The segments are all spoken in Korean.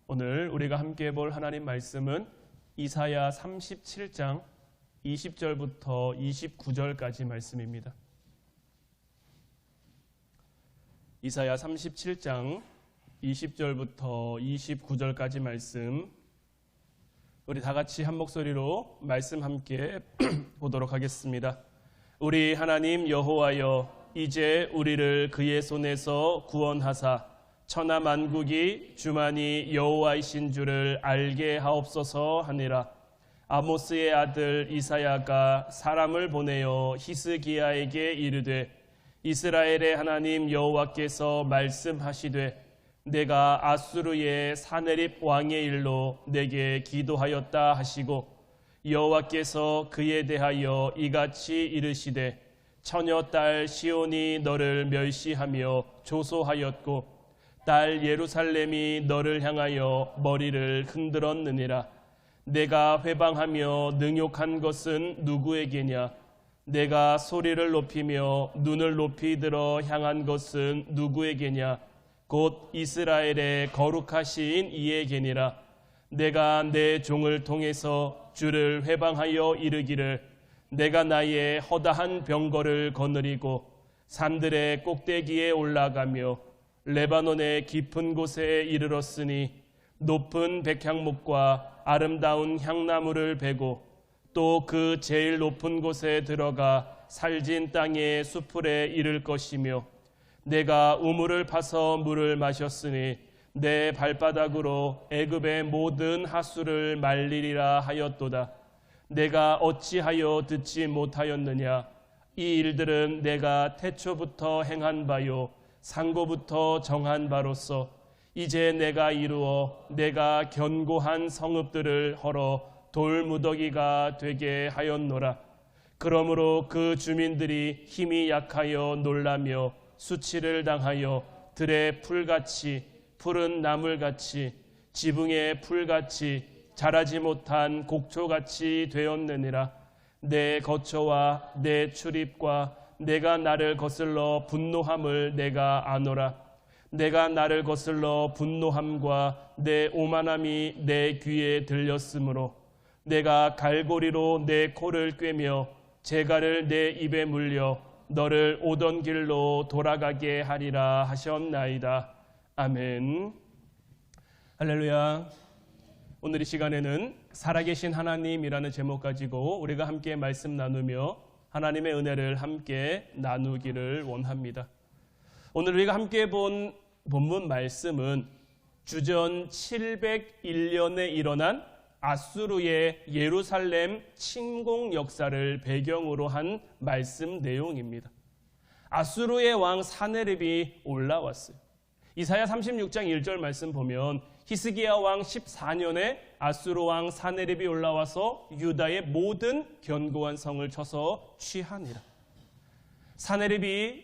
오늘 우리가 함께 볼 하나님 말씀은 이사야 37장 20절부터 29절까지 말씀입니다. 이사야 37장 20절부터 29절까지 말씀, 우리 다 같이 한 목소리로 말씀 함께 보도록 하겠습니다. 우리 하나님 여호와여, 이제 우리를 그의 손에서 구원하사 천하 만국이 주만이 여호와이신 줄을 알게 하옵소서 하니라. 아모스의 아들 이사야가 사람을 보내어 히스기야에게 이르되, 이스라엘의 하나님 여호와께서 말씀하시되, 내가 아수르의 사네립 왕의 일로 내게 기도하였다 하시고, 여호와께서 그에 대하여 이같이 이르시되, 처녀 딸 시온이 너를 멸시하며 조소하였고 딸 예루살렘이 너를 향하여 머리를 흔들었느니라. 내가 회방하며 능욕한 것은 누구에게냐? 내가 소리를 높이며 눈을 높이 들어 향한 것은 누구에게냐? 곧 이스라엘의 거룩하신 이에게니라. 내가 내 종을 통해서 주를 회방하여 이르기를, 내가 나의 허다한 병거를 거느리고 산들의 꼭대기에 올라가며 레바논의 깊은 곳에 이르렀으니, 높은 백향목과 아름다운 향나무를 베고 또 그 제일 높은 곳에 들어가 살진 땅의 수풀에 이를 것이며, 내가 우물을 파서 물을 마셨으니 내 발바닥으로 애굽의 모든 하수를 말리리라 하였도다. 내가 어찌하여 듣지 못하였느냐? 이 일들은 내가 태초부터 행한 바요 상고부터 정한 바로서 이제 내가 이루어 내가 견고한 성읍들을 헐어 돌무더기가 되게 하였노라. 그러므로 그 주민들이 힘이 약하여 놀라며 수치를 당하여 들의 풀같이 푸른 나물같이 지붕의 풀같이 자라지 못한 곡초같이 되었느니라. 내 거처와 내 출입과 내가 나를 거슬러 분노함을 내가 아노라. 내가 나를 거슬러 분노함과 내 오만함이 내 귀에 들렸으므로 내가 갈고리로 내 코를 꿰며 재갈을 내 입에 물려 너를 오던 길로 돌아가게 하리라 하셨나이다. 아멘. 할렐루야. 오늘 이 시간에는 살아계신 하나님이라는 제목 가지고 우리가 함께 말씀 나누며 하나님의 은혜를 함께 나누기를 원합니다. 오늘 우리가 함께 본 본문 말씀은 주전 701년에 일어난 아수르의 예루살렘 침공 역사를 배경으로 한 말씀 내용입니다. 아수르의 왕 사네립이 올라왔어요. 이사야 36장 1절 말씀 보면 히스기야 왕 14년에 아수르 왕 사네립이 올라와서 유다의 모든 견고한 성을 쳐서 취하니라. 사네립이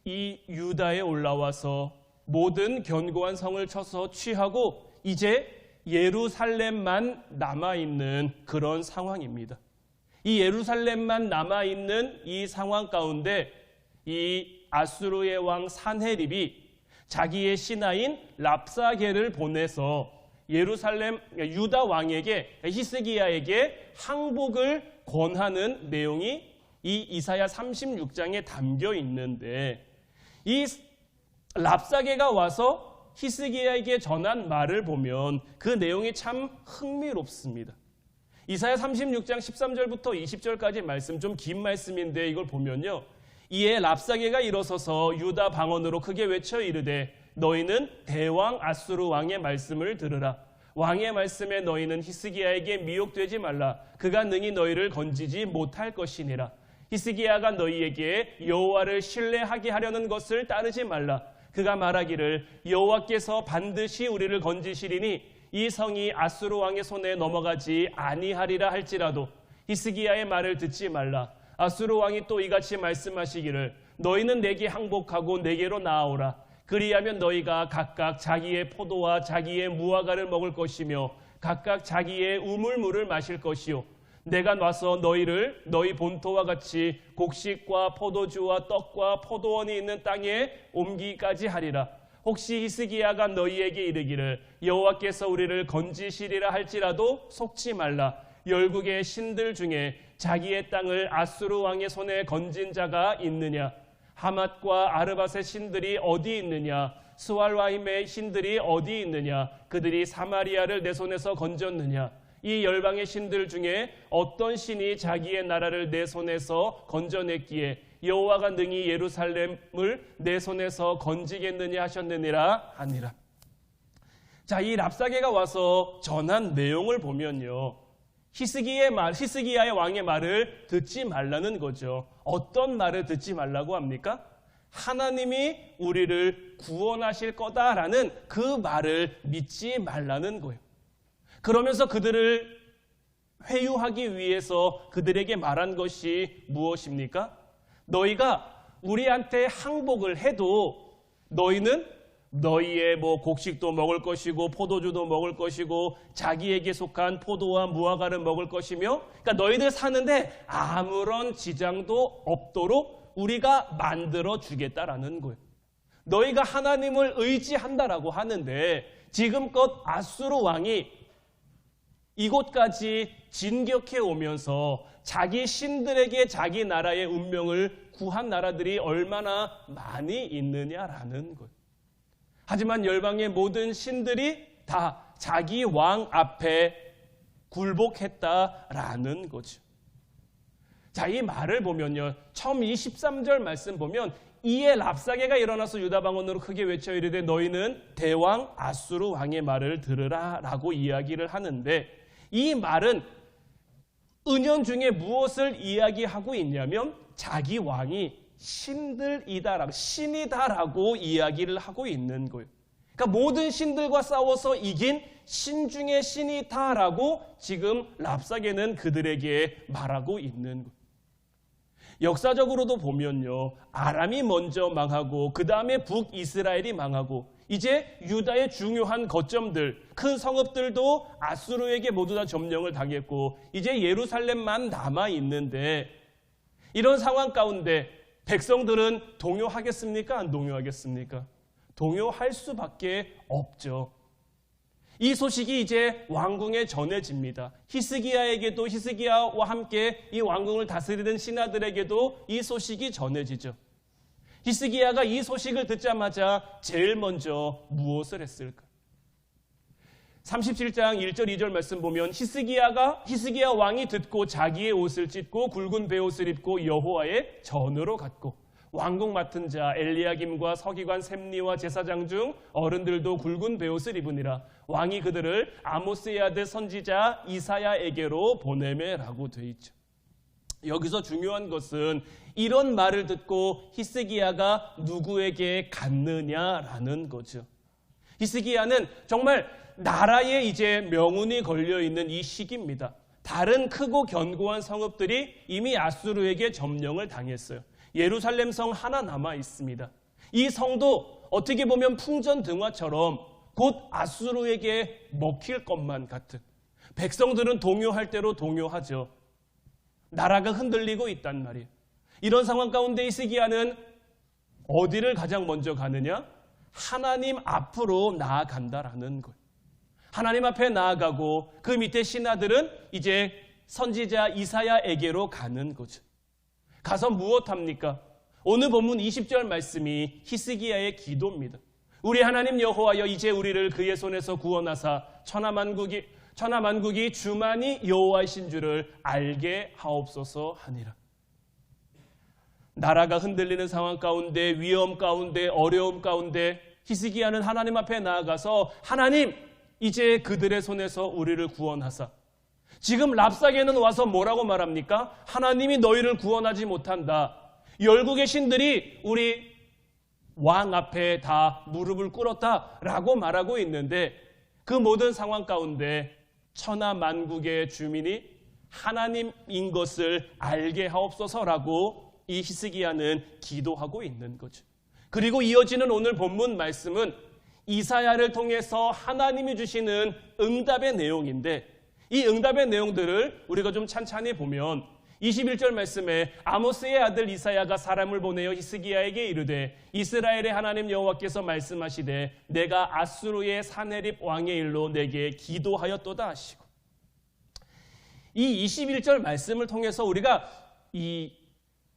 이 유다에 올라와서 모든 견고한 성을 쳐서 취하고 이제 예루살렘만 남아있는 그런 상황입니다. 이 예루살렘만 남아있는 이 상황 가운데 이 아수르의 왕 사네립이 자기의 신하인 랍사게를 보내서 예루살렘 유다 왕에게 히스기야에게 항복을 권하는 내용이 이 이사야 36장에 담겨 있는데, 이 랍사게가 와서 히스기야에게 전한 말을 보면 그 내용이 참 흥미롭습니다. 이사야 36장 13절부터 20절까지 말씀, 좀 긴 말씀인데 이걸 보면요, 이에 랍사게가 일어서서 유다 방언으로 크게 외쳐 이르되, 너희는 대왕 아수르 왕의 말씀을 들으라. 왕의 말씀에 너희는 히스기야에게 미혹되지 말라. 그가 능히 너희를 건지지 못할 것이니라. 히스기야가 너희에게 여호와를 신뢰하게 하려는 것을 따르지 말라. 그가 말하기를 여호와께서 반드시 우리를 건지시리니 이 성이 아수르 왕의 손에 넘어가지 아니하리라 할지라도 히스기야의 말을 듣지 말라. 아수르 왕이 또 이같이 말씀하시기를 너희는 내게 항복하고 내게로 나아오라. 그리하면 너희가 각각 자기의 포도와 자기의 무화과를 먹을 것이며 각각 자기의 우물물을 마실 것이요, 내가 와서 너희를 너희 본토와 같이 곡식과 포도주와 떡과 포도원이 있는 땅에 옮기기까지 하리라. 혹시 히스기야가 너희에게 이르기를 여호와께서 우리를 건지시리라 할지라도 속지 말라. 열국의 신들 중에 자기의 땅을 아수르 왕의 손에 건진 자가 있느냐? 하맛과 아르밧의 신들이 어디 있느냐? 스왈와임의 신들이 어디 있느냐? 그들이 사마리아를 내 손에서 건졌느냐? 이 열방의 신들 중에 어떤 신이 자기의 나라를 내 손에서 건져냈기에 여호와가 능히 예루살렘을 내 손에서 건지겠느냐 하셨느니라 하니라. 자, 이 랍사게가 와서 전한 내용을 보면요, 히스기야의 왕의 말을 듣지 말라는 거죠. 어떤 말을 듣지 말라고 합니까? 하나님이 우리를 구원하실 거다라는 그 말을 믿지 말라는 거예요. 그러면서 그들을 회유하기 위해서 그들에게 말한 것이 무엇입니까? 너희가 우리한테 항복을 해도 너희는 너희의 곡식도 먹을 것이고 포도주도 먹을 것이고 자기에게 속한 포도와 무화과를 먹을 것이며, 그러니까 너희들 사는데 아무런 지장도 없도록 우리가 만들어 주겠다라는 거예요. 너희가 하나님을 의지한다라고 하는데 지금껏 아수르 왕이 이곳까지 진격해 오면서 자기 신들에게 자기 나라의 운명을 구한 나라들이 얼마나 많이 있느냐라는 거예요. 하지만 열방의 모든 신들이 다 자기 왕 앞에 굴복했다라는 거죠. 자, 이 말을 보면요, 처음 이 13절 말씀 보면 이에 랍사게가 일어나서 유다 방언으로 크게 외쳐 이르되 너희는 대왕 아수르 왕의 말을 들으라 라고 이야기를 하는데, 이 말은 은연중에 무엇을 이야기하고 있냐면 자기 왕이 신이다라고 이야기를 하고 있는 거예요. 그러니까 모든 신들과 싸워서 이긴 신 중에 신이다라고 지금 랍사게는 그들에게 말하고 있는 거예요. 역사적으로도 보면요, 아람이 먼저 망하고 그 다음에 북이스라엘이 망하고 이제 유다의 중요한 거점들, 큰 성읍들도 아수르에게 모두 다 점령을 당했고 이제 예루살렘만 남아 있는데, 이런 상황 가운데 백성들은 동요하겠습니까? 안 동요하겠습니까? 동요할 수밖에 없죠. 이 소식이 이제 왕궁에 전해집니다. 히스기야에게도, 히스기야와 함께 이 왕궁을 다스리는 신하들에게도 이 소식이 전해지죠. 히스기야가 이 소식을 듣자마자 제일 먼저 무엇을 했을까? 37장 1절 2절 말씀 보면 히스기야 왕이 듣고 자기의 옷을 찢고 굵은 베옷을 입고 여호와의 전으로 갔고, 왕궁 맡은 자 엘리야김과 서기관 셈니와 제사장 중 어른들도 굵은 베옷을 입으니라. 왕이 그들을 아모스의 아들 선지자 이사야에게로 보내매라고 돼 있죠. 여기서 중요한 것은 이런 말을 듣고 히스기야가 누구에게 갔느냐라는 거죠. 히스기야는 정말 나라에 이제 명운이 걸려있는 이 시기입니다. 다른 크고 견고한 성읍들이 이미 아수르에게 점령을 당했어요. 예루살렘 성 하나 남아 있습니다. 이 성도 어떻게 보면 풍전등화처럼 곧 아수르에게 먹힐 것만 같은, 백성들은 동요할 대로 동요하죠. 나라가 흔들리고 있단 말이에요. 이런 상황 가운데 히스기야는 어디를 가장 먼저 가느냐? 하나님 앞으로 나아간다라는 거예요. 하나님 앞에 나아가고 그 밑에 신하들은 이제 선지자 이사야에게로 가는 거죠. 가서 무엇합니까? 오늘 본문 20절 말씀이 히스기야의 기도입니다. 우리 하나님 여호와여, 이제 우리를 그의 손에서 구원하사 천하만국이 주만이 여호와이신 줄을 알게 하옵소서 하니라. 나라가 흔들리는 상황 가운데, 위험 가운데, 어려움 가운데 히스기야는 하나님 앞에 나아가서 하나님, 이제 그들의 손에서 우리를 구원하사. 지금 랍사게는 와서 뭐라고 말합니까? 하나님이 너희를 구원하지 못한다. 열국의 신들이 우리 왕 앞에 다 무릎을 꿇었다라고 말하고 있는데, 그 모든 상황 가운데 천하 만국의 주민이 하나님인 것을 알게 하옵소서라고 이 히스기야는 기도하고 있는 거죠. 그리고 이어지는 오늘 본문 말씀은 이사야를 통해서 하나님이 주시는 응답의 내용인데, 이 응답의 내용들을 우리가 좀 찬찬히 보면 21절 말씀에 아모스의 아들 이사야가 사람을 보내어 히스기야에게 이르되 이스라엘의 하나님 여호와께서 말씀하시되 내가 아수르의 사네립 왕의 일로 내게 기도하였도다 하시고, 이 21절 말씀을 통해서 우리가 이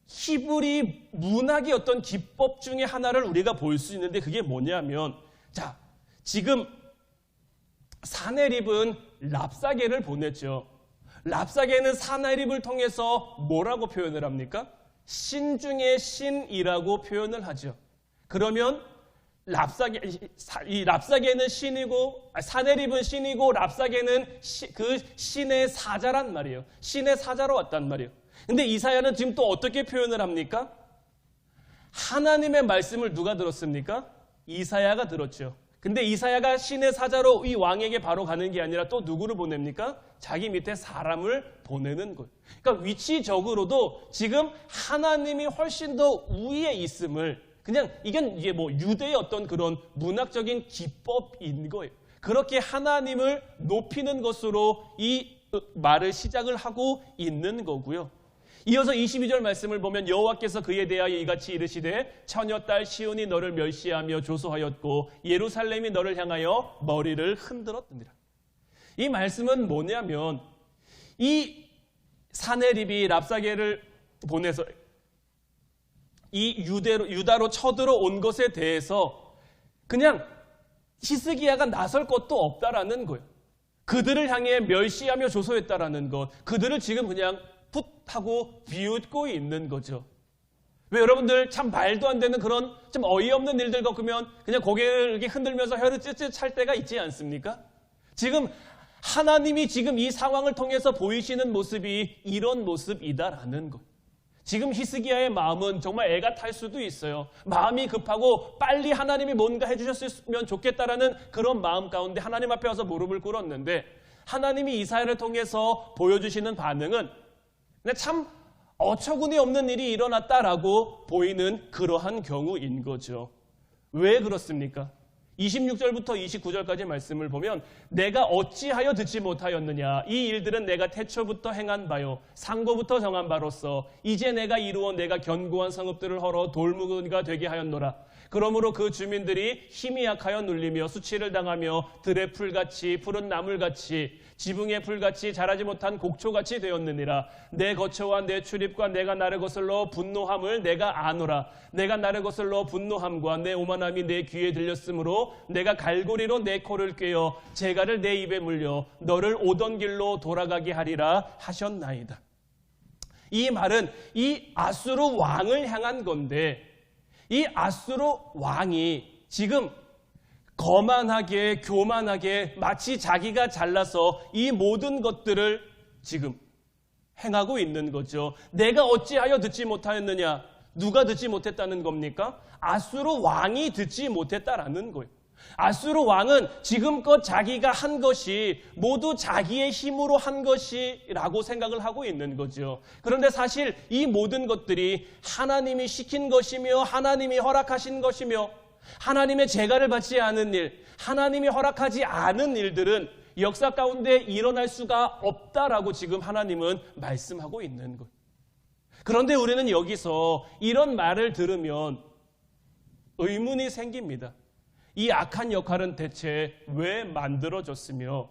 히브리 문학의 어떤 기법 중에 하나를 우리가 볼 수 있는데, 그게 뭐냐면, 자, 지금 사네립은 랍사게를 보냈죠. 랍사게는 사네립을 통해서 뭐라고 표현을 합니까? 신 중의 신이라고 표현을 하죠. 그러면 랍사게는 신이고, 사네립은 신이고, 랍사게는 그 신의 사자란 말이에요. 신의 사자로 왔단 말이에요. 근데 이사야는 지금 또 어떻게 표현을 합니까? 하나님의 말씀을 누가 들었습니까? 이사야가 들었죠. 근데 이사야가 신의 사자로 이 왕에게 바로 가는 게 아니라 또 누구를 보냅니까? 자기 밑에 사람을 보내는 거예요. 그러니까 위치적으로도 지금 하나님이 훨씬 더 우위에 있음을, 그냥 이게 뭐 유대의 어떤 그런 문학적인 기법인 거예요. 그렇게 하나님을 높이는 것으로 이 말을 시작을 하고 있는 거고요. 이어서 22절 말씀을 보면 여호와께서 그에 대하여 이같이 이르시되 처녀 딸 시온이 너를 멸시하며 조소하였고 예루살렘이 너를 향하여 머리를 흔들었느니라. 이 말씀은 뭐냐면, 이 사네립이 랍사게를 보내서 이 유다로 쳐들어온 것에 대해서 그냥 히스기야가 나설 것도 없다라는 거예요. 그들을 향해 멸시하며 조소했다라는 것, 그들을 지금 그냥 풋하고 비웃고 있는 거죠. 왜 여러분들 참 말도 안 되는 그런 좀 어이없는 일들 겪으면 그냥 고개를 이렇게 흔들면서 혀를 찌릿 찰 때가 있지 않습니까? 지금 하나님이 지금 이 상황을 통해서 보이시는 모습이 이런 모습이다라는 것. 지금 히스기야의 마음은 정말 애가 탈 수도 있어요. 마음이 급하고 빨리 하나님이 뭔가 해주셨으면 좋겠다라는 그런 마음 가운데 하나님 앞에 와서 무릎을 꿇었는데, 하나님이 이사야를 통해서 보여주시는 반응은 참 어처구니 없는 일이 일어났다라고 보이는 그러한 경우인 거죠. 왜 그렇습니까? 26절부터 29절까지 말씀을 보면 내가 어찌하여 듣지 못하였느냐, 이 일들은 내가 태초부터 행한 바요 상고부터 정한 바로서 이제 내가 이루어 내가 견고한 성읍들을 헐어 돌무구가 되게 하였노라. 그러므로 그 주민들이 힘이 약하여 눌리며 수치를 당하며 들의 풀같이 푸른 나물같이 지붕의 풀같이 자라지 못한 곡초같이 되었느니라. 내 거처와 내 출입과 내가 나를 거슬러 분노함을 내가 아노라. 내가 나를 거슬러 분노함과 내 오만함이 내 귀에 들렸으므로 내가 갈고리로 내 코를 꿰어 재갈을 내 입에 물려 너를 오던 길로 돌아가게 하리라 하셨나이다. 이 말은 이 아수르 왕을 향한 건데, 이 아수르 왕이 지금 거만하게 교만하게 마치 자기가 잘나서 이 모든 것들을 지금 행하고 있는 거죠. 내가 어찌하여 듣지 못하였느냐? 누가 듣지 못했다는 겁니까? 아수르 왕이 듣지 못했다라는 거예요. 아수르 왕은 지금껏 자기가 한 것이 모두 자기의 힘으로 한 것이라고 생각을 하고 있는 거죠. 그런데 사실 이 모든 것들이 하나님이 시킨 것이며 하나님이 허락하신 것이며 하나님의 제가를 받지 않은 일, 하나님이 허락하지 않은 일들은 역사 가운데 일어날 수가 없다라고 지금 하나님은 말씀하고 있는 거예요. 그런데 우리는 여기서 이런 말을 들으면 의문이 생깁니다. 이 악한 역할은 대체 왜 만들어졌으며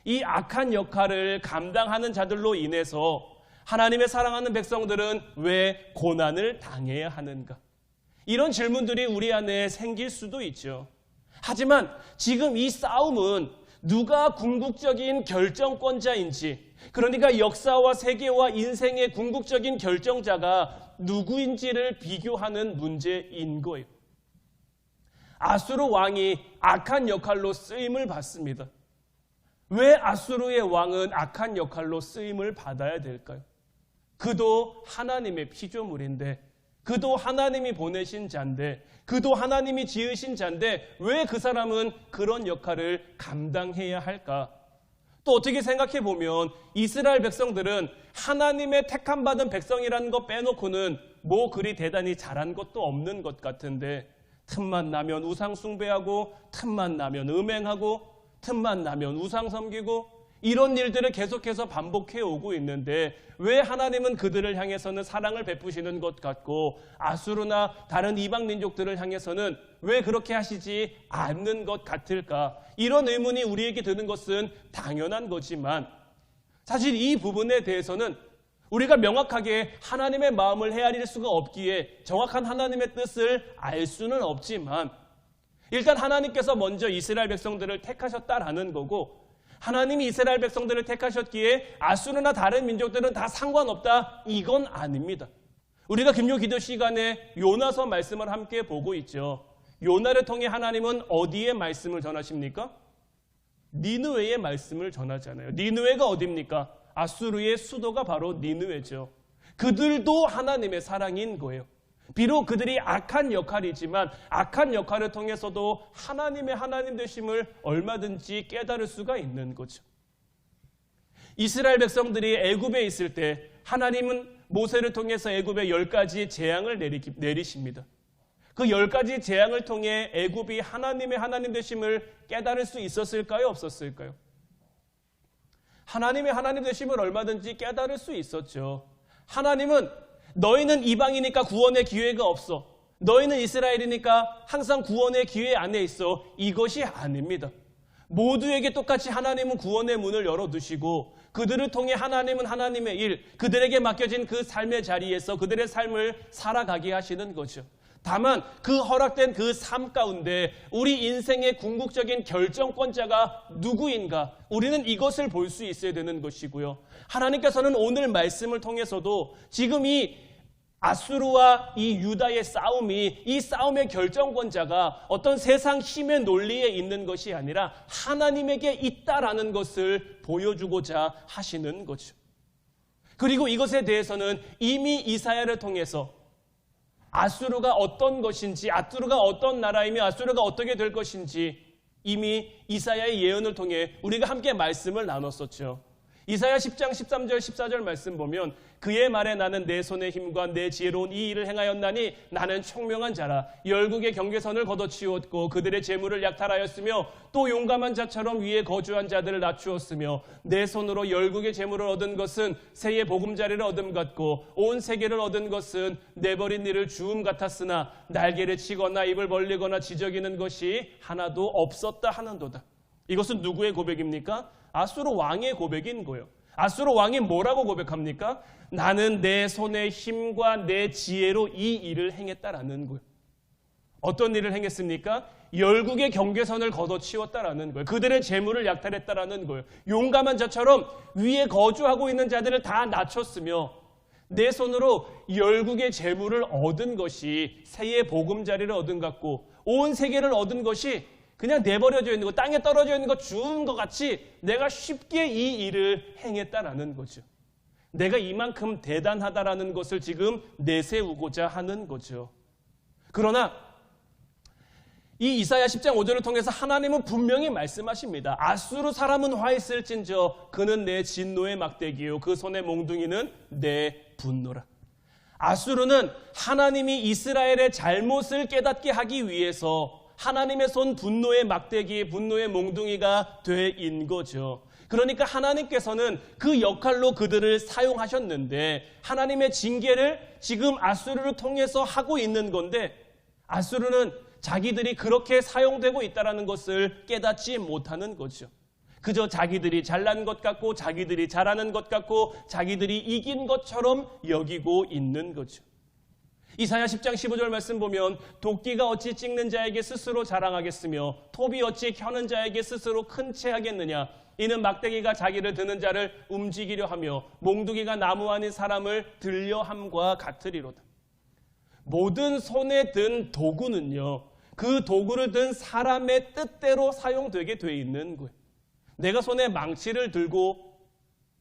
이 악한 역할을 감당하는 자들로 인해서 하나님의 사랑하는 백성들은 왜 고난을 당해야 하는가? 이런 질문들이 우리 안에 생길 수도 있죠. 하지만 지금 이 싸움은 누가 궁극적인 결정권자인지, 그러니까 역사와 세계와 인생의 궁극적인 결정자가 누구인지를 비교하는 문제인 거예요. 아수르 왕이 악한 역할로 쓰임을 받습니다. 왜 아수르의 왕은 악한 역할로 쓰임을 받아야 될까요? 그도 하나님의 피조물인데, 그도 하나님이 보내신 자인데, 그도 하나님이 지으신 자인데 왜 그 사람은 그런 역할을 감당해야 할까? 또 어떻게 생각해 보면 이스라엘 백성들은 하나님의 택함받은 백성이라는 거 빼놓고는 뭐 그리 대단히 잘한 것도 없는 것 같은데, 틈만 나면 우상 숭배하고 틈만 나면 음행하고 틈만 나면 우상 섬기고 이런 일들을 계속해서 반복해 오고 있는데 왜 하나님은 그들을 향해서는 사랑을 베푸시는 것 같고 아수르나 다른 이방 민족들을 향해서는 왜 그렇게 하시지 않는 것 같을까? 이런 의문이 우리에게 드는 것은 당연한 거지만 사실 이 부분에 대해서는 우리가 명확하게 하나님의 마음을 헤아릴 수가 없기에 정확한 하나님의 뜻을 알 수는 없지만 일단 하나님께서 먼저 이스라엘 백성들을 택하셨다라는 거고 하나님이 이스라엘 백성들을 택하셨기에 아수르나 다른 민족들은 다 상관없다 이건 아닙니다. 우리가 금요 기도 시간에 요나서 말씀을 함께 보고 있죠. 요나를 통해 하나님은 어디에 말씀을 전하십니까? 니느웨의 말씀을 전하잖아요. 니느웨가 어디입니까? 아수르의 수도가 바로 니느웨죠. 그들도 하나님의 사랑인 거예요. 비록 그들이 악한 역할이지만 악한 역할을 통해서도 하나님의 하나님 되심을 얼마든지 깨달을 수가 있는 거죠. 이스라엘 백성들이 애굽에 있을 때 하나님은 모세를 통해서 애굽에 10가지 재앙을 내리십니다. 그 10가지 재앙을 통해 애굽이 하나님의 하나님 되심을 깨달을 수 있었을까요? 없었을까요? 하나님의 하나님 되심을 얼마든지 깨달을 수 있었죠. 하나님은 너희는 이방이니까 구원의 기회가 없어. 너희는 이스라엘이니까 항상 구원의 기회 안에 있어. 이것이 아닙니다. 모두에게 똑같이 하나님은 구원의 문을 열어두시고 그들을 통해 하나님은 하나님의 일, 그들에게 맡겨진 그 삶의 자리에서 그들의 삶을 살아가게 하시는 거죠. 다만 그 허락된 그 삶 가운데 우리 인생의 궁극적인 결정권자가 누구인가? 우리는 이것을 볼 수 있어야 되는 것이고요. 하나님께서는 오늘 말씀을 통해서도 지금 이 아수르와 이 유다의 싸움이 이 싸움의 결정권자가 어떤 세상 힘의 논리에 있는 것이 아니라 하나님에게 있다라는 것을 보여주고자 하시는 거죠. 그리고 이것에 대해서는 이미 이사야를 통해서 아수르가 어떤 것인지, 아수르가 어떤 나라이며 아수르가 어떻게 될 것인지 이미 이사야의 예언을 통해 우리가 함께 말씀을 나눴었죠. 이사야 10장 13절 14절 말씀 보면 그의 말에 나는 내 손의 힘과 내 지혜로운 이 일을 행하였나니 나는 총명한 자라. 열국의 경계선을 걷어치웠고 그들의 재물을 약탈하였으며 또 용감한 자처럼 위에 거주한 자들을 낮추었으며 내 손으로 열국의 재물을 얻은 것은 새의 보금자리를 얻음 같고 온 세계를 얻은 것은 내버린 이를 주움 같았으나 날개를 치거나 입을 벌리거나 지저귀는 것이 하나도 없었다 하는도다. 이것은 누구의 고백입니까? 아수르 왕의 고백인 거예요. 아수르 왕이 뭐라고 고백합니까? 나는 내 손의 힘과 내 지혜로 이 일을 행했다라는 거예요. 어떤 일을 행했습니까? 열국의 경계선을 걷어치웠다라는 거예요. 그들의 재물을 약탈했다라는 거예요. 용감한 자처럼 위에 거주하고 있는 자들을 다 낮췄으며 내 손으로 열국의 재물을 얻은 것이 새의 보금자리를 얻은 것 같고 온 세계를 얻은 것이 그냥 내버려져 있는 것, 땅에 떨어져 있는 것 주운 것 같이 내가 쉽게 이 일을 행했다라는 거죠. 내가 이만큼 대단하다라는 것을 지금 내세우고자 하는 거죠. 그러나 이 이사야 10장 5절을 통해서 하나님은 분명히 말씀하십니다. 아수르 사람은 화 있을진저 그는 내 진노의 막대기요 그 손의 몽둥이는 내 분노라. 아수르는 하나님이 이스라엘의 잘못을 깨닫게 하기 위해서 하나님의 손 분노의 막대기, 분노의 몽둥이가 되인 거죠. 그러니까 하나님께서는 그 역할로 그들을 사용하셨는데 하나님의 징계를 지금 아수르를 통해서 하고 있는 건데 아수르는 자기들이 그렇게 사용되고 있다는 것을 깨닫지 못하는 거죠. 그저 자기들이 잘난 것 같고 자기들이 잘하는 것 같고 자기들이 이긴 것처럼 여기고 있는 거죠. 이사야 10장 15절 말씀 보면 도끼가 어찌 찍는 자에게 스스로 자랑하겠으며 톱이 어찌 켜는 자에게 스스로 큰 채 하겠느냐. 이는 막대기가 자기를 드는 자를 움직이려 하며 몽둥이가 나무 아닌 사람을 들려 함과 같으리로다. 모든 손에 든 도구는요. 그 도구를 든 사람의 뜻대로 사용되게 돼 있는 거예요. 내가 손에 망치를 들고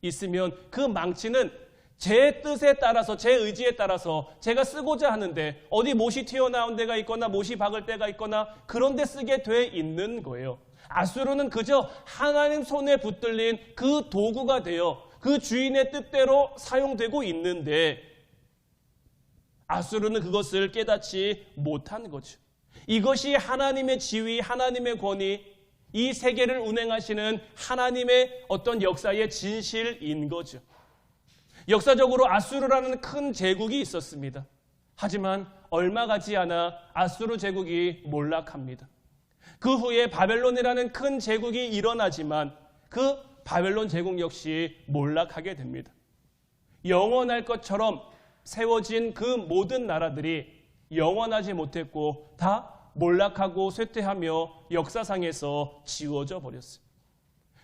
있으면 그 망치는 제 뜻에 따라서 제 의지에 따라서 제가 쓰고자 하는데 어디 못이 튀어나온 데가 있거나 못이 박을 때가 있거나 그런 데 쓰게 돼 있는 거예요. 아수르는 그저 하나님 손에 붙들린 그 도구가 되어 그 주인의 뜻대로 사용되고 있는데 아수르는 그것을 깨닫지 못한 거죠. 이것이 하나님의 지위, 하나님의 권위, 이 세계를 운행하시는 하나님의 어떤 역사의 진실인 거죠. 역사적으로 아수르라는 큰 제국이 있었습니다. 하지만 얼마 가지 않아 아수르 제국이 몰락합니다. 그 후에 바벨론이라는 큰 제국이 일어나지만 그 바벨론 제국 역시 몰락하게 됩니다. 영원할 것처럼 세워진 그 모든 나라들이 영원하지 못했고 다 몰락하고 쇠퇴하며 역사상에서 지워져 버렸어요.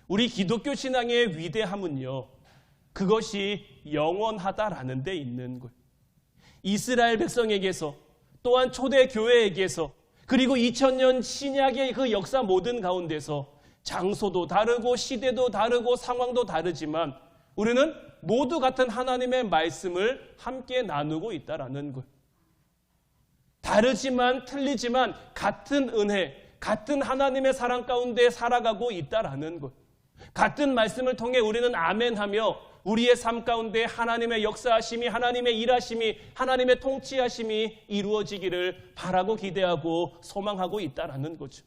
우리 기독교 신앙의 위대함은요, 그것이 영원하다라는 데 있는 거예요. 이스라엘 백성에게서 또한 초대 교회에게서 그리고 2000년 신약의 그 역사 모든 가운데서 장소도 다르고 시대도 다르고 상황도 다르지만 우리는 모두 같은 하나님의 말씀을 함께 나누고 있다라는 거예요. 다르지만 틀리지만 같은 은혜, 같은 하나님의 사랑 가운데 살아가고 있다라는 것. 같은 말씀을 통해 우리는 아멘하며 우리의 삶 가운데 하나님의 역사하심이, 하나님의 일하심이, 하나님의 통치하심이 이루어지기를 바라고 기대하고 소망하고 있다라는 거죠.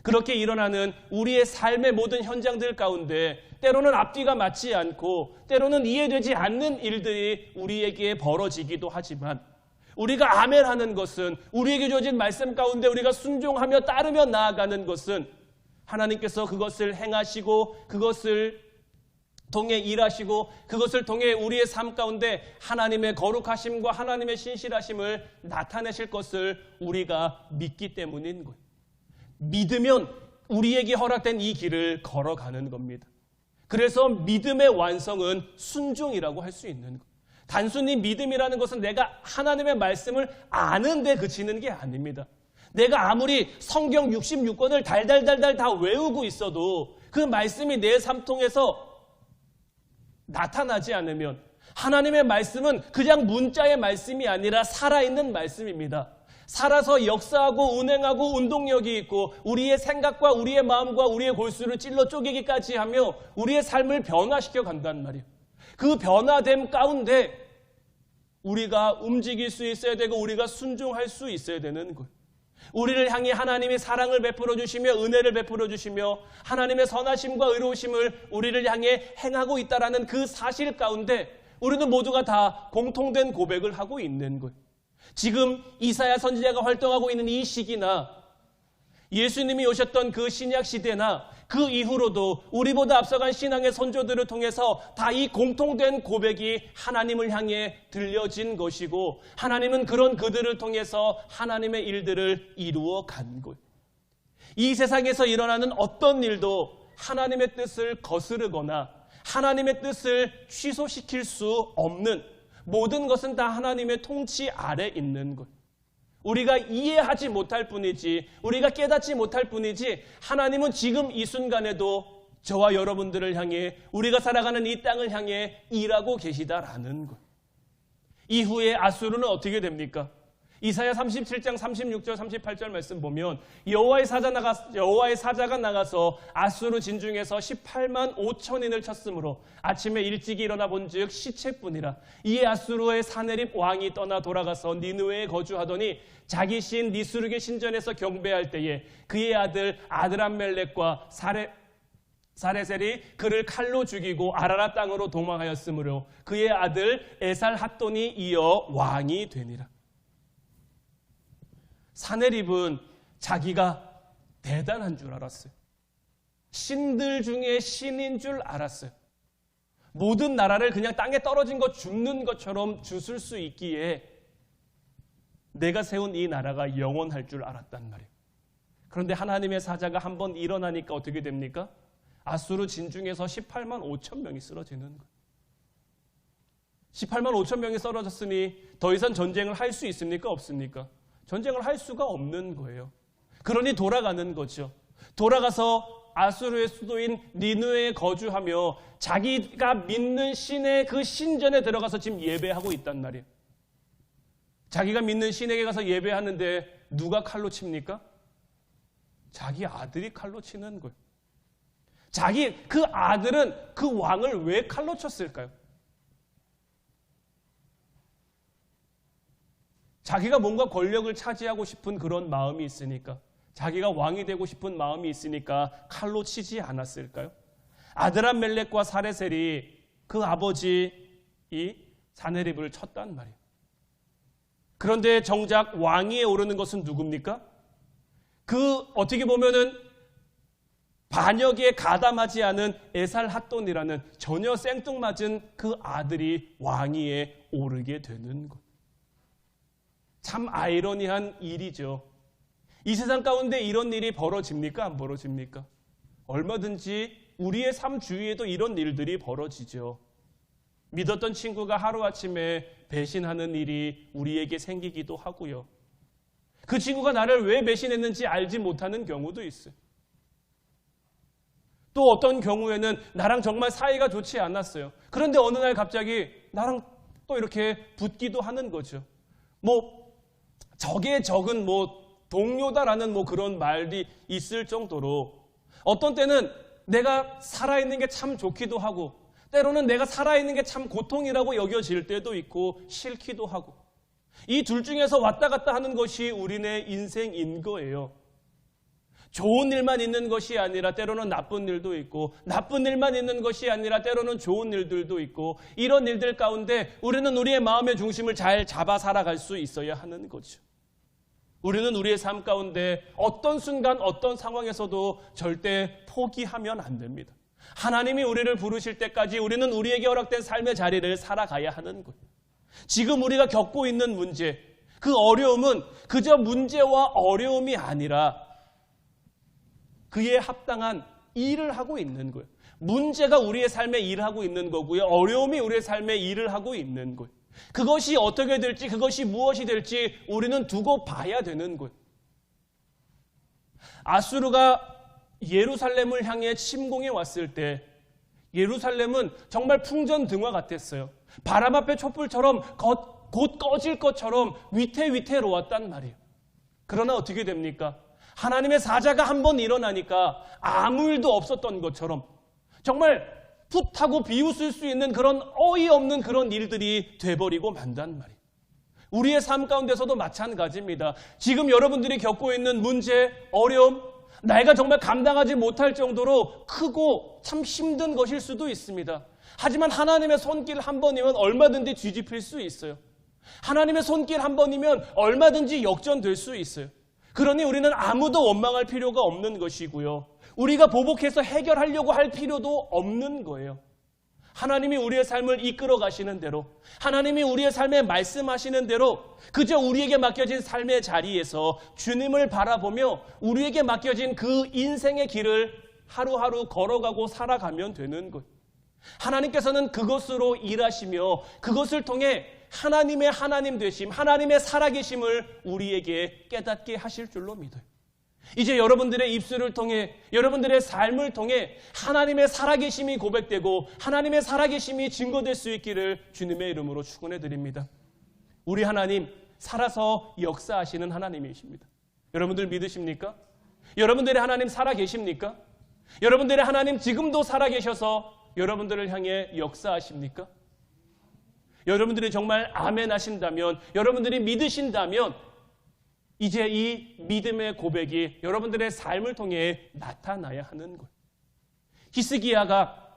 그렇게 일어나는 우리의 삶의 모든 현장들 가운데 때로는 앞뒤가 맞지 않고 때로는 이해되지 않는 일들이 우리에게 벌어지기도 하지만 우리가 아멘하는 것은, 우리에게 주어진 말씀 가운데 우리가 순종하며 따르며 나아가는 것은 하나님께서 그것을 행하시고 그것을 통해 일하시고 그것을 통해 우리의 삶 가운데 하나님의 거룩하심과 하나님의 신실하심을 나타내실 것을 우리가 믿기 때문인 거예요. 믿으면 우리에게 허락된 이 길을 걸어가는 겁니다. 그래서 믿음의 완성은 순종이라고 할 수 있는 거예요. 단순히 믿음이라는 것은 내가 하나님의 말씀을 아는데 그치는 게 아닙니다. 내가 아무리 성경 66권을 달달달달 다 외우고 있어도 그 말씀이 내 삶 통해서 나타나지 않으면 하나님의 말씀은 그냥 문자의 말씀이 아니라 살아있는 말씀입니다. 살아서 역사하고 운행하고 운동력이 있고 우리의 생각과 우리의 마음과 우리의 골수를 찔러 쪼개기까지 하며 우리의 삶을 변화시켜 간단 말이에요. 그 변화됨 가운데 우리가 움직일 수 있어야 되고 우리가 순종할 수 있어야 되는 거예요. 우리를 향해 하나님이 사랑을 베풀어 주시며 은혜를 베풀어 주시며 하나님의 선하심과 의로우심을 우리를 향해 행하고 있다라는 그 사실 가운데 우리는 모두가 다 공통된 고백을 하고 있는 거예요. 지금 이사야 선지자가 활동하고 있는 이 시기나 예수님이 오셨던 그 신약 시대나 그 이후로도 우리보다 앞서간 신앙의 선조들을 통해서 다 이 공통된 고백이 하나님을 향해 들려진 것이고 하나님은 그런 그들을 통해서 하나님의 일들을 이루어 간 거예요. 이 세상에서 일어나는 어떤 일도 하나님의 뜻을 거스르거나 하나님의 뜻을 취소시킬 수 없는 모든 것은 다 하나님의 통치 아래 있는 것. 우리가 이해하지 못할 뿐이지 우리가 깨닫지 못할 뿐이지 하나님은 지금 이 순간에도 저와 여러분들을 향해 우리가 살아가는 이 땅을 향해 일하고 계시다라는 것. 이후에 아수르는 어떻게 됩니까? 이사야 37장 36절 38절 말씀 보면 여호와의 사자가 나가서 아수르 진중에서 18만 5천인을 쳤으므로 아침에 일찍이 일어나 본즉 시체뿐이라. 이에 아수르의 사네립 왕이 떠나 돌아가서 니느웨에 거주하더니 자기 신 니스룩의 신전에서 경배할 때에 그의 아들 아드람멜렉과 사레셀이 그를 칼로 죽이고 아라라 땅으로 도망하였으므로 그의 아들 에살핫돈이 이어 왕이 되니라. 사네립은 자기가 대단한 줄 알았어요. 신들 중에 신인 줄 알았어요. 모든 나라를 그냥 땅에 떨어진 것 죽는 것처럼 주술 수 있기에 내가 세운 이 나라가 영원할 줄 알았단 말이에요. 그런데 하나님의 사자가 한번 일어나니까 어떻게 됩니까? 아수르 진중에서 18만 5천 명이 쓰러지는 거예요. 18만 5천 명이 쓰러졌으니 더 이상 전쟁을 할 수 있습니까? 없습니까? 전쟁을 할 수가 없는 거예요. 그러니 돌아가는 거죠. 돌아가서 아수르의 수도인 니느웨에 거주하며 자기가 믿는 신의 그 신전에 들어가서 지금 예배하고 있단 말이에요. 자기가 믿는 신에게 가서 예배하는데 누가 칼로 칩니까? 자기 아들이 칼로 치는 거예요. 그 아들은 그 왕을 왜 칼로 쳤을까요? 자기가 뭔가 권력을 차지하고 싶은 그런 마음이 있으니까, 자기가 왕이 되고 싶은 마음이 있으니까 칼로 치지 않았을까요? 아드람멜렉과 사레셀이 그 아버지 이 사네립을 쳤단 말이에요. 그런데 정작 왕위에 오르는 것은 누굽니까? 그 어떻게 보면은 반역에 가담하지 않은 에살핫돈이라는 전혀 생뚱맞은 그 아들이 왕위에 오르게 되는 것. 참 아이러니한 일이죠. 이 세상 가운데 이런 일이 벌어집니까? 안 벌어집니까? 얼마든지 우리의 삶 주위에도 이런 일들이 벌어지죠. 믿었던 친구가 하루아침에 배신하는 일이 우리에게 생기기도 하고요. 그 친구가 나를 왜 배신했는지 알지 못하는 경우도 있어요. 또 어떤 경우에는 나랑 정말 사이가 좋지 않았어요. 그런데 어느 날 갑자기 나랑 또 이렇게 붙기도 하는 거죠. 적의 적은 동료다라는 그런 말이 있을 정도로 어떤 때는 내가 살아있는 게 참 좋기도 하고 때로는 내가 살아있는 게 참 고통이라고 여겨질 때도 있고 싫기도 하고 이 둘 중에서 왔다 갔다 하는 것이 우리네 인생인 거예요. 좋은 일만 있는 것이 아니라 때로는 나쁜 일도 있고 나쁜 일만 있는 것이 아니라 때로는 좋은 일들도 있고 이런 일들 가운데 우리는 우리의 마음의 중심을 잘 잡아 살아갈 수 있어야 하는 거죠. 우리는 우리의 삶 가운데 어떤 순간 어떤 상황에서도 절대 포기하면 안 됩니다. 하나님이 우리를 부르실 때까지 우리는 우리에게 허락된 삶의 자리를 살아가야 하는 거예요. 지금 우리가 겪고 있는 문제, 그 어려움은 그저 문제와 어려움이 아니라 그에 합당한 일을 하고 있는 거예요. 문제가 우리의 삶에 일을 하고 있는 거고요. 어려움이 우리의 삶에 일을 하고 있는 거예요. 그것이 어떻게 될지, 그것이 무엇이 될지 우리는 두고 봐야 되는 거예요. 아수르가 예루살렘을 향해 침공해 왔을 때 예루살렘은 정말 풍전등화 같았어요. 바람 앞에 촛불처럼 곧 꺼질 것처럼 위태위태로웠단 말이에요. 그러나 어떻게 됩니까? 하나님의 사자가 한번 일어나니까 아무 일도 없었던 것처럼 정말 풋하고 비웃을 수 있는 그런 어이없는 그런 일들이 돼버리고 만단 말이에요. 우리의 삶 가운데서도 마찬가지입니다. 지금 여러분들이 겪고 있는 문제, 어려움, 내가 정말 감당하지 못할 정도로 크고 참 힘든 것일 수도 있습니다. 하지만 하나님의 손길 한 번이면 얼마든지 뒤집힐 수 있어요. 하나님의 손길 한 번이면 얼마든지 역전될 수 있어요. 그러니 우리는 아무도 원망할 필요가 없는 것이고요. 우리가 보복해서 해결하려고 할 필요도 없는 거예요. 하나님이 우리의 삶을 이끌어 가시는 대로, 하나님이 우리의 삶에 말씀하시는 대로 그저 우리에게 맡겨진 삶의 자리에서 주님을 바라보며 우리에게 맡겨진 그 인생의 길을 하루하루 걸어가고 살아가면 되는 것. 하나님께서는 그것으로 일하시며 그것을 통해 하나님의 하나님 되심, 하나님의 살아계심을 우리에게 깨닫게 하실 줄로 믿어요. 이제 여러분들의 입술을 통해, 여러분들의 삶을 통해 하나님의 살아계심이 고백되고 하나님의 살아계심이 증거될 수 있기를 주님의 이름으로 축원해 드립니다. 우리 하나님 살아서 역사하시는 하나님이십니다. 여러분들 믿으십니까? 여러분들의 하나님 살아계십니까? 여러분들의 하나님 지금도 살아계셔서 여러분들을 향해 역사하십니까? 여러분들이 정말 아멘 하신다면, 여러분들이 믿으신다면 이제 이 믿음의 고백이 여러분들의 삶을 통해 나타나야 하는 거예요. 히스기야가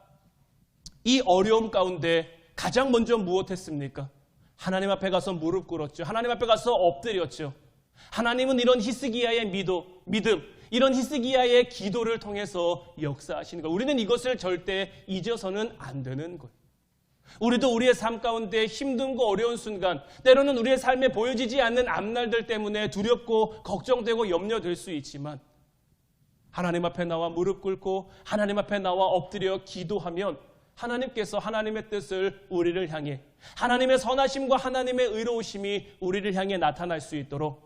이 어려움 가운데 가장 먼저 무엇했습니까? 하나님 앞에 가서 무릎 꿇었죠. 하나님 앞에 가서 엎드렸죠. 하나님은 이런 히스기야의 믿음, 이런 히스기야의 기도를 통해서 역사하시는 거예요. 우리는 이것을 절대 잊어서는 안 되는 거예요. 우리도 우리의 삶 가운데 힘든고 어려운 순간, 때로는 우리의 삶에 보여지지 않는 앞날들 때문에 두렵고 걱정되고 염려될 수 있지만 하나님 앞에 나와 무릎 꿇고 하나님 앞에 나와 엎드려 기도하면 하나님께서 하나님의 뜻을 우리를 향해, 하나님의 선하심과 하나님의 의로우심이 우리를 향해 나타날 수 있도록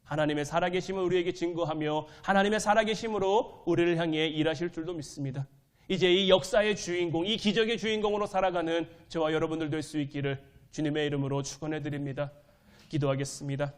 하나님의 살아계심을 우리에게 증거하며 하나님의 살아계심으로 우리를 향해 일하실 줄도 믿습니다. 이제 이 역사의 주인공, 이 기적의 주인공으로 살아가는 저와 여러분들 될 수 있기를 주님의 이름으로 축원해 드립니다. 기도하겠습니다.